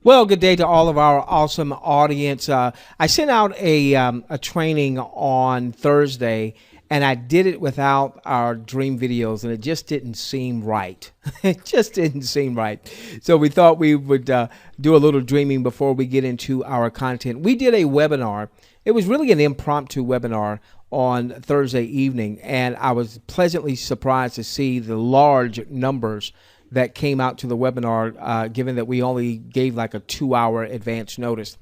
Well, good day to all of our awesome audience. I sent out a training on Thursday, and I did it without our dream videos, and it just didn't seem right. It just didn't seem right. So we thought we would do a little dreaming before we get into our content. We did a webinar. It was really an impromptu webinar on Thursday evening, and I was pleasantly surprised to see the large numbers that came out to the webinar, given that we only gave like a 2-hour advance notice.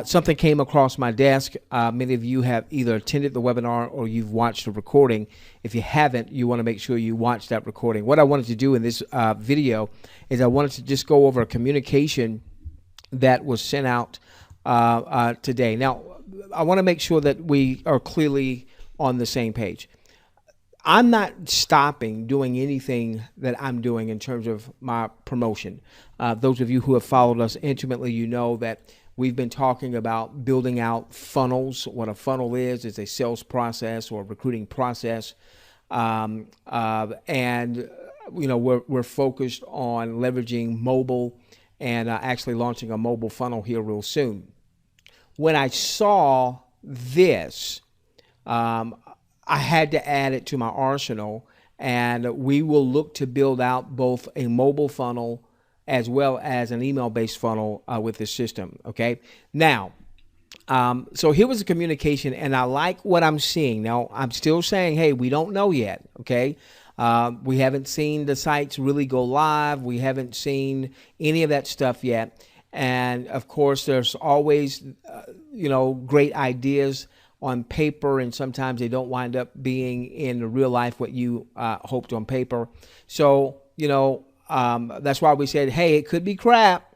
Something came across my desk. Many of you have either attended the webinar or you've watched the recording. If you haven't, you want to make sure you watch that recording. What I wanted to do in this video is I wanted to just go over a communication that was sent out today. Now, I want to make sure that we are clearly on the same page. I'm not stopping doing anything that I'm doing in terms of my promotion. Those of you who have followed us intimately, you know that we've been talking about building out funnels. What a funnel is a sales process or a recruiting process. And, you know, we're focused on leveraging mobile and actually launching a mobile funnel here real soon. When I saw this, I had to add it to my arsenal, and we will look to build out both a mobile funnel as well as an email-based funnel with this system, okay? Now, so here was the communication, and I like what I'm seeing. Now, I'm still saying, hey, we don't know yet, okay? We haven't seen the sites really go live. We haven't seen any of that stuff yet. And, of course, there's always, you know, great ideas on paper, and sometimes they don't wind up being in real life what you hoped on paper. So, you know, that's why we said, hey, it could be crap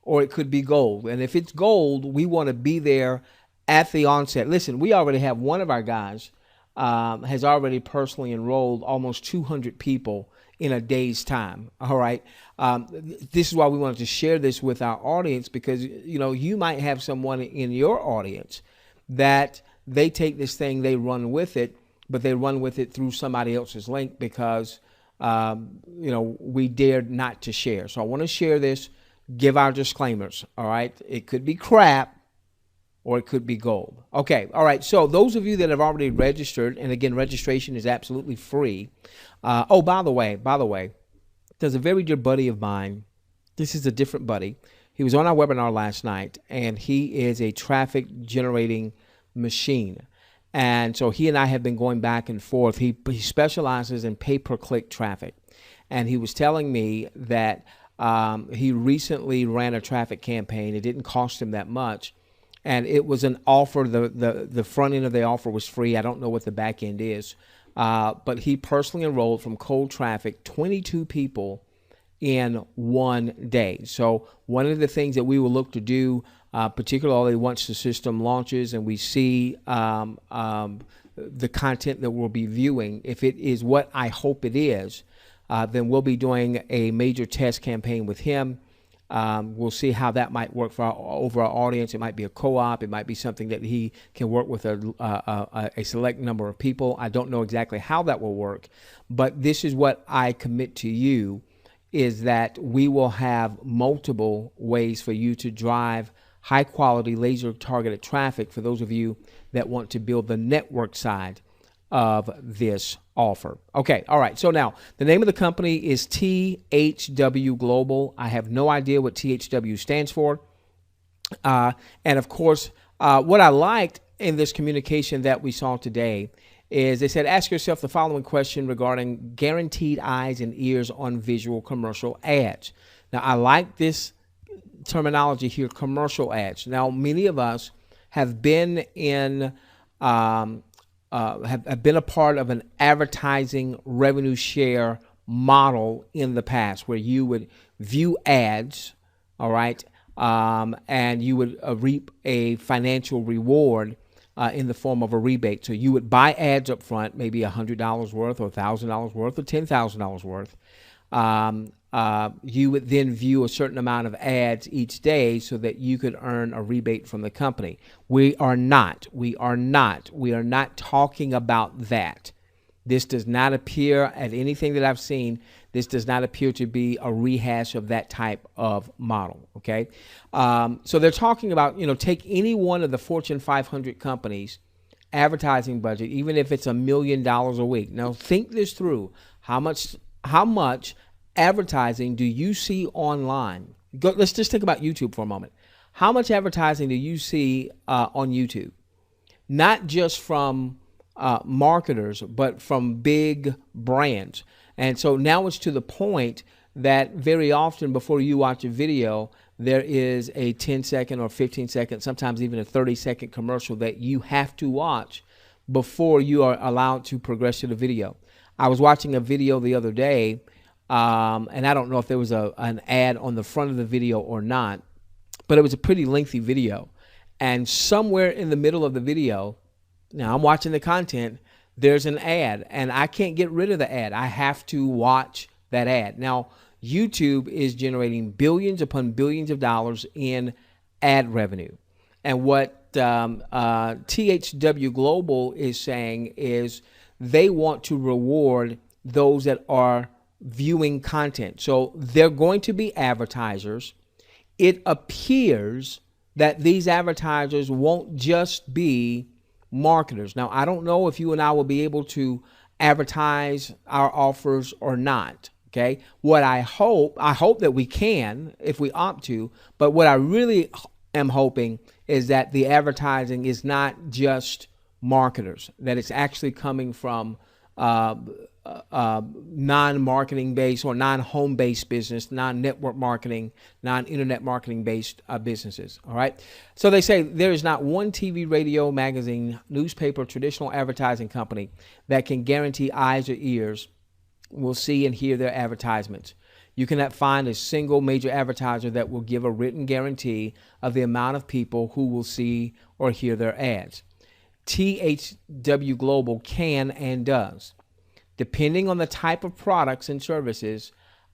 or it could be gold. And if it's gold, we want to be there at the onset. Listen, we already have one of our guys has already personally enrolled almost 200 people in a day's time. All right. This is why we wanted to share this with our audience, because, you know, you might have someone in your audience that they take this thing, they run with it, but they run with it through somebody else's link because, you know, we dared not to share. So I want to share this, give our disclaimers, all right? It could be crap or it could be gold. Okay, all right, so those of you that have already registered, and again, registration is absolutely free. Oh, by the way, there's a very dear buddy of mine. This is a different buddy. He was on our webinar last night, and he is a traffic generating machine. And so he and I have been going back and forth. He specializes in pay-per-click traffic. And he was telling me that he recently ran a traffic campaign. It didn't cost him that much. And it was an offer. The front end of the offer was free. I don't know what the back end is. But he personally enrolled from cold traffic 22 people in one day. So one of the things that we will look to do, particularly once the system launches and we see the content that we'll be viewing, if it is what I hope it is, then we'll be doing a major test campaign with him. We'll see how that might work for our overall audience. It might be a co-op. It might be something that he can work with a select number of people. I don't know exactly how that will work, but this is what I commit to you, is that we will have multiple ways for you to drive high quality laser targeted traffic for those of you that want to build the network side of this offer. Okay, all right, so now the name of the company is THWGlobal. I have no idea what THW stands for. And of course, what I liked in this communication that we saw today is they said, ask yourself the following question regarding guaranteed eyes and ears on visual commercial ads. Now, I like this terminology here, commercial ads. Now, many of us have been in, have been a part of an advertising revenue share model in the past, where you would view ads, all right, and you would reap a financial reward in the form of a rebate. So you would buy ads up front, maybe $100 worth or $1,000 worth or $10,000 worth. You would then view a certain amount of ads each day so that you could earn a rebate from the company. We are not talking about that. This does not appear at anything that I've seen. This does not appear to be a rehash of that type of model. Okay. So they're talking about, take any one of the Fortune 500 companies advertising budget, even if it's $1 million a week. Now think this through. How much advertising do you see online? Let's just think about YouTube for a moment. How much advertising do you see on YouTube? Not just from marketers, but from big brands. And so now it's to the point that very often before you watch a video, there is a 10-second or 15-second, sometimes even a 30-second commercial that you have to watch before you are allowed to progress to the video. I was watching a video the other day, and I don't know if there was an ad on the front of the video or not, but it was a pretty lengthy video. And somewhere in the middle of the video, now I'm watching the content, there's an ad, and I can't get rid of the ad. I have to watch that ad. Now, YouTube is generating billions upon billions of dollars in ad revenue. And what THWGlobal is saying is they want to reward those that are viewing content. So they're going to be advertisers. It appears that these advertisers won't just be marketers. Now, I don't know if you and I will be able to advertise our offers or not. Okay. What I hope that we can if we opt to, but what I really am hoping is that the advertising is not just marketers, that it's actually coming from non-marketing based or non-home based business, non-network marketing, non-internet marketing based businesses. All right. So they say there is not one TV, radio, magazine, newspaper, traditional advertising company that can guarantee eyes or ears will see and hear their advertisements. You cannot find a single major advertiser that will give a written guarantee of the amount of people who will see or hear their ads. THWGlobal can and does. Depending on the type of products and services,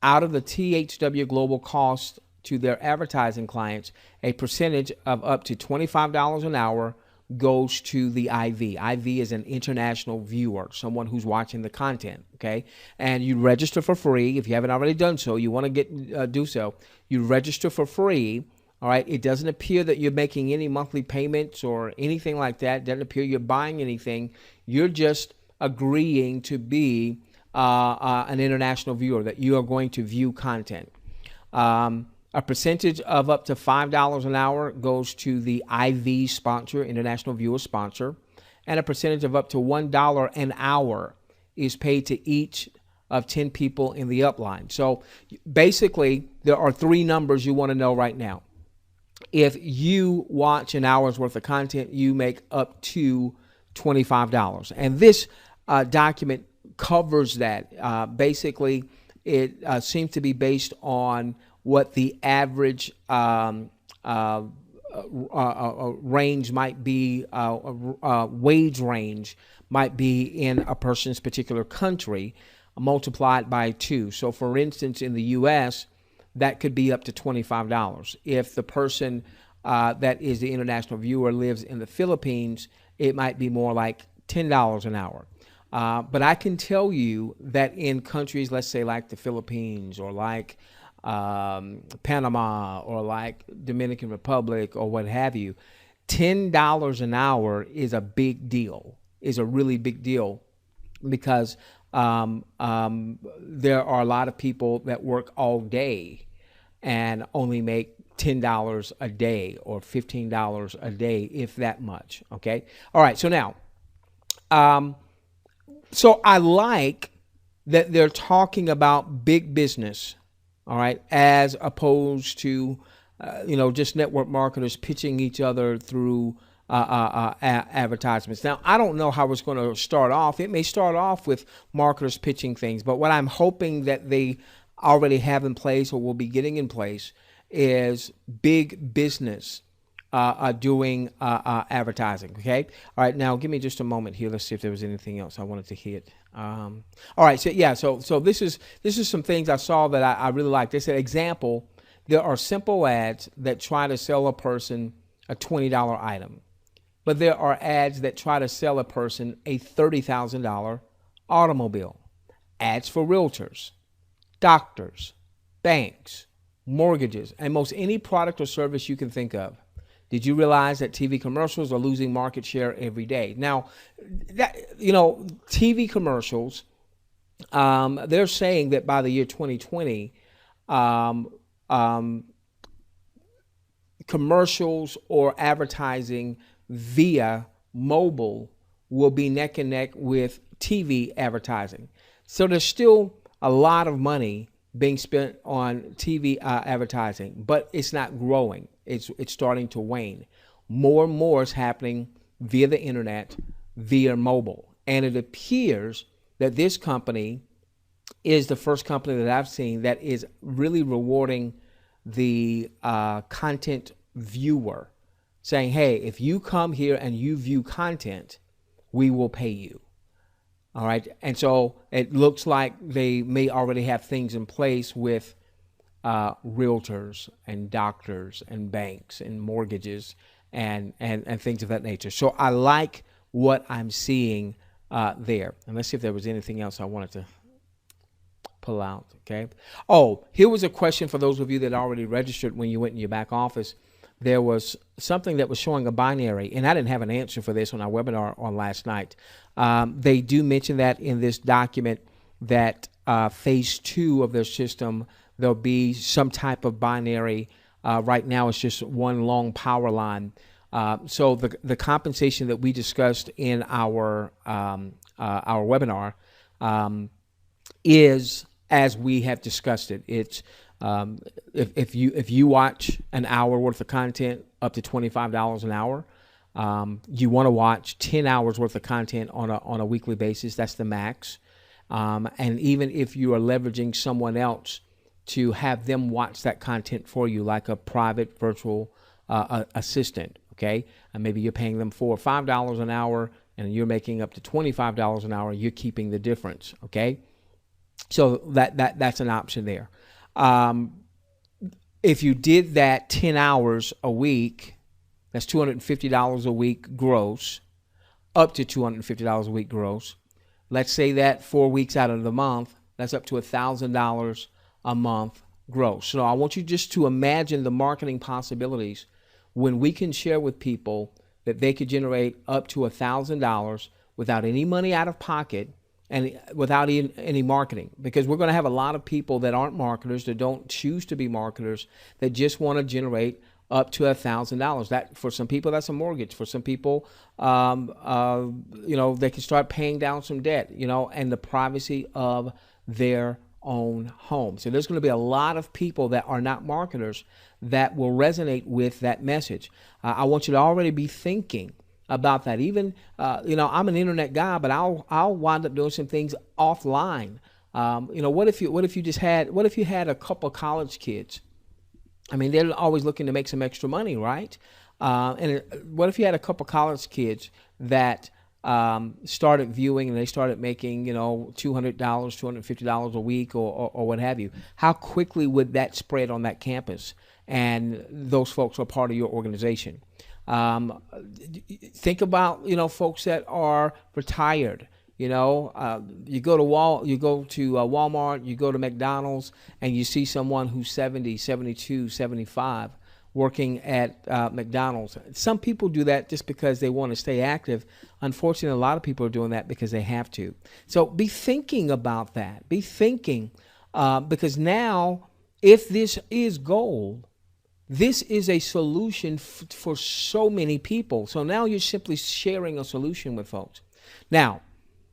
out of the THWGlobal cost to their advertising clients, a percentage of up to $25 an hour goes to the IV. IV is an international viewer, someone who's watching the content, okay? And you register for free. If you haven't already done so, you want to do so. You register for free, all right? It doesn't appear that you're making any monthly payments or anything like that. It doesn't appear you're buying anything. You're just agreeing to be an international viewer, that you are going to view content. A percentage of up to $5 an hour goes to the IV sponsor, international viewer sponsor, and a percentage of up to $1 an hour is paid to each of 10 people in the upline. So basically, there are three numbers you want to know right now. If you watch an hour's worth of content, you make up to $25. And this document covers that. Basically, it seems to be based on what the average range might be, wage range might be in a person's particular country, multiplied by 2. So for instance, in the US, that could be up to $25. If the person that is the international viewer lives in the Philippines, it might be more like $10 an hour. But I can tell you that in countries, let's say like the Philippines or like Panama or like Dominican Republic or what have you, $10 an hour is a big deal, is a really big deal, because there are a lot of people that work all day and only make $10 a day or $15 a day, if that much. Okay. All right. So now, so I like that they're talking about big business, all right, as opposed to, just network marketers pitching each other through advertisements. Now, I don't know how it's going to start off. It may start off with marketers pitching things, but what I'm hoping that they already have in place or will be getting in place is big business doing advertising. Okay. All right. Now give me just a moment here. Let's see if there was anything else I wanted to hit. All right. So yeah. So this is some things I saw that I really like. They said, example, there are simple ads that try to sell a person a $20 item, but there are ads that try to sell a person a $30,000 automobile, ads for realtors, doctors, banks, mortgages, and most any product or service you can think of. Did you realize that TV commercials are losing market share every day? Now, TV commercials, they're saying that by the year 2020, commercials or advertising via mobile will be neck and neck with TV advertising. So there's still a lot of money being spent on TV advertising, but it's not growing. It's starting to wane. More and more is happening via the internet, via mobile. And it appears that this company is the first company that I've seen that is really rewarding the content viewer, saying, hey, if you come here and you view content, we will pay you. All right. And so it looks like they may already have things in place with realtors and doctors and banks and mortgages and things of that nature. So I like what I'm seeing there. And let's see if there was anything else I wanted to pull out. Okay. Oh, here was a question for those of you that already registered when you went in your back office. There was something that was showing a binary, and I didn't have an answer for this on our webinar on last night. They do mention that in this document that phase 2 of their system, there'll be some type of binary. Right now, it's just one long power line. So the compensation that we discussed in our webinar is as we have discussed it. It's if you watch an hour worth of content, up to $25 an hour. You want to watch 10 hours worth of content on a weekly basis. That's the max. And even if you are leveraging someone else to have them watch that content for you, like a private virtual assistant, okay? And maybe you're paying them $4 or $5 an hour, and you're making up to $25 an hour. You're keeping the difference, okay? So that's an option there. If you did that 10 hours a week, that's $250 a week gross, up to $250 a week gross. Let's say that 4 weeks out of the month, that's up to $1,000 a month gross. So I want you just to imagine the marketing possibilities when we can share with people that they could generate up to $1,000 without any money out of pocket and without any marketing, because we're going to have a lot of people that aren't marketers, that don't choose to be marketers, that just want to generate up to $1,000. That, for some people, that's a mortgage. For some people, they can start paying down some debt, and the privacy of their own home. So there's going to be a lot of people that are not marketers that will resonate with that message. I want you to already be thinking about that. Even, I'm an internet guy, but I'll wind up doing some things offline. What if you had a couple of college kids? I mean, they're always looking to make some extra money, right? What if you had a couple of college kids that started viewing and they started making, $200, $250 a week or what have you? How quickly would that spread on that campus? And those folks are part of your organization. Think about, folks that are retired. You go to Walmart, you go to McDonald's, and you see someone who's 70, 72, 75 working at McDonald's. Some people do that just because they want to stay active. Unfortunately, a lot of people are doing that because they have to. So be thinking about that. Be thinking, because now, if this is gold, this is a solution for so many people. So now you're simply sharing a solution with folks. Now,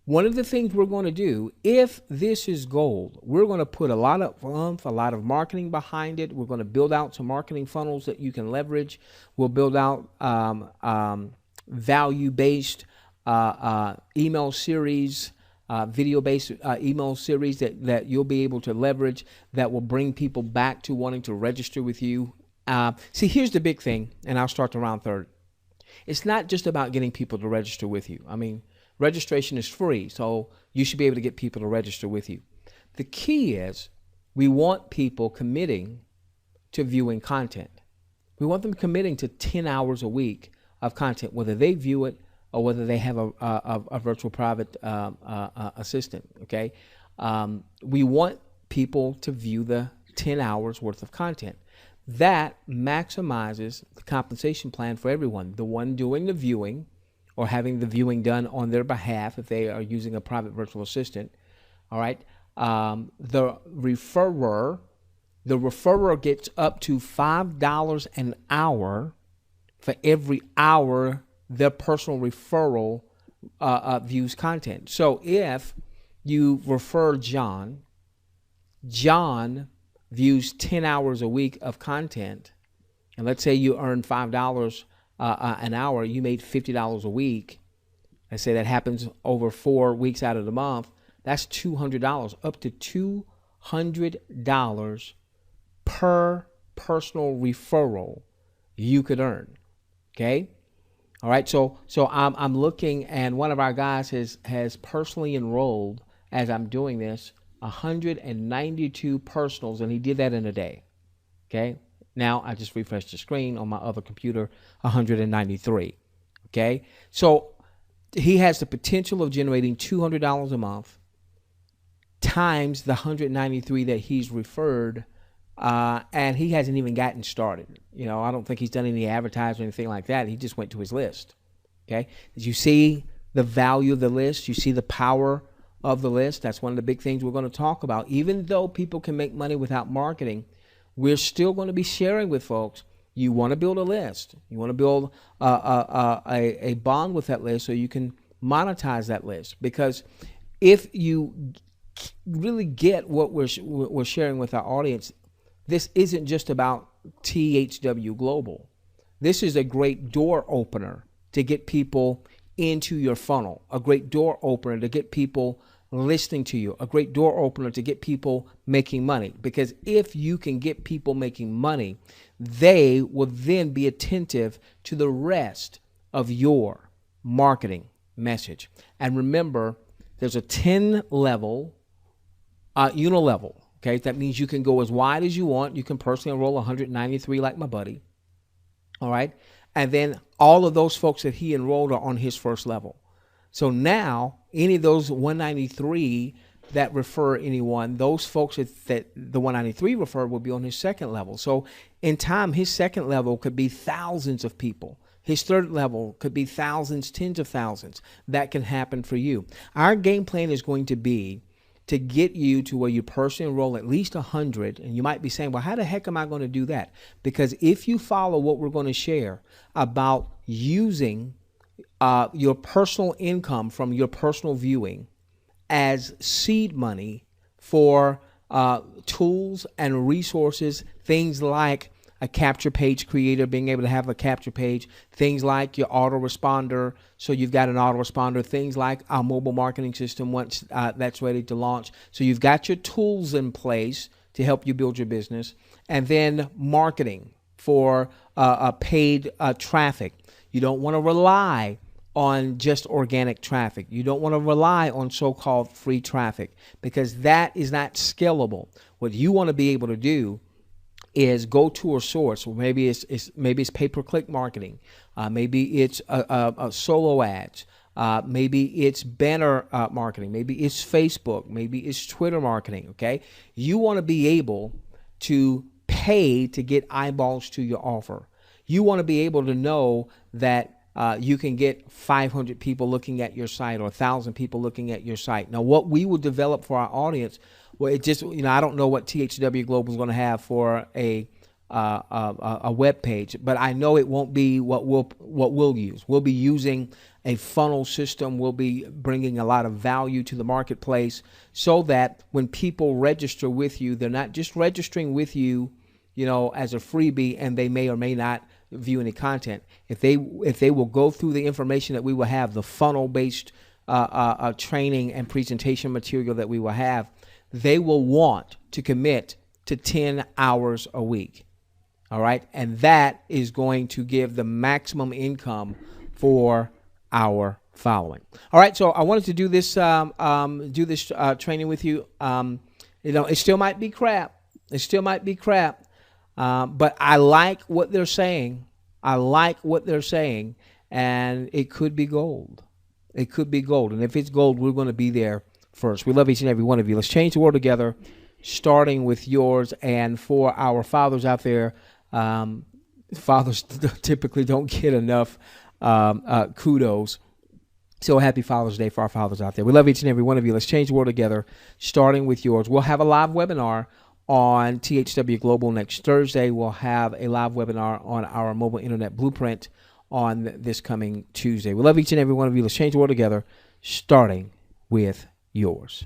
one of the things we're going to do, if this is gold, we're going to put a lot of marketing behind it. We're going to build out some marketing funnels that you can leverage. We'll build out value-based email series, video-based email series that you'll be able to leverage, that will bring people back to wanting to register with you. See, here's the big thing, and I'll start to round third. It's not just about getting people to register with you. I mean, registration is free, so you should be able to get people to register with you. The key is we want people committing to viewing content. We want them committing to 10 hours a week of content, whether they view it or whether they have a virtual private assistant. Okay, we want people to view the 10 hours worth of content. That maximizes the compensation plan for everyone. The one doing the viewing or having the viewing done on their behalf if they are using a private virtual assistant. All right. The referrer gets up to $5 an hour for every hour their personal referral views content. So if you refer John views 10 hours a week of content, and let's say you earn $5 an hour, you made $50 a week. Let's say that happens over 4 weeks out of the month. That's $200, up to $200 per personal referral you could earn. Okay. All right. So I'm looking, and one of our guys has personally enrolled, as I'm doing this, 192 personals, and he did that in a day. Okay. Now I just refreshed the screen on my other computer, 193. Okay. So he has the potential of generating $200 a month times the 193 that he's referred, and he hasn't even gotten started. You know, I don't think he's done any advertising or anything like that. He just went to his list. Okay. Did you see the value of the list? You see the power of the list? That's one of the big things we're going to talk about. Even though people can make money without marketing, we're still going to be sharing with folks. You want to build a list. You want to build a bond with that list so you can monetize that list. Because if you really get what we're sharing with our audience, this isn't just about THWGlobal. This is a great door opener to get people into your funnel, a great door opener to get people listening to you, a great door opener to get people making money. Because if you can get people making money, they will then be attentive to the rest of your marketing message. And remember, there's a 10 level, unilevel. Okay, that means you can go as wide as you want. You can personally enroll 193 like my buddy. All right. And then all of those folks that he enrolled are on his first level. So now any of those 193 that refer anyone, those folks that the 193 refer will be on his second level. So in time, his second level could be thousands of people. His third level could be thousands, tens of thousands. That can happen for you. Our game plan is going to be to get you to where you personally enroll at least 100. And you might be saying, well, how the heck am I going to do that? Because if you follow what we're going to share about using your personal income from your personal viewing as seed money for tools and resources, things like a capture page creator, being able to have a capture page, things like your autoresponder, so you've got an autoresponder, things like our mobile marketing system once that's ready to launch. So you've got your tools in place to help you build your business, and then marketing for paid traffic. You don't want to rely on just organic traffic. You don't want to rely on so-called free traffic, because that is not scalable. What you want to be able to do is go to a source. Maybe it's pay-per-click marketing. Maybe it's a solo ads. Maybe it's banner marketing. Maybe it's Facebook. Maybe it's Twitter marketing. Okay, you want to be able to pay to get eyeballs to your offer. You want to be able to know that you can get 500 people looking at your site or 1,000 people looking at your site. Now, what we will develop for our audience, well, it just, I don't know what THWGlobal is going to have for a web page, but I know it won't be what we'll use. We'll be using a funnel system. We'll be bringing a lot of value to the marketplace so that when people register with you, they're not just registering with you, as a freebie, and they may or may not view any content. If they will go through the information that we will have, the funnel-based training and presentation material that we will have, they will want to commit to 10 hours a week. All right. And that is going to give the maximum income for our following. All right. So I wanted to do this, training with you. It still might be crap. It still might be crap. But I like what they're saying. I like what they're saying. and it could be gold. It could be gold. And if it's gold, we're going to be there first. We love each and every one of you. Let's change the world together, starting with yours. And for our fathers out there, fathers typically don't get enough kudos. So happy Father's Day for our fathers out there. We love each and every one of you. Let's change the world together, starting with yours. We'll have a live webinar on THW Global next Thursday. We'll have a live webinar on our mobile internet blueprint on this coming Tuesday. We love each and every one of you. Let's change the world together, starting with yours.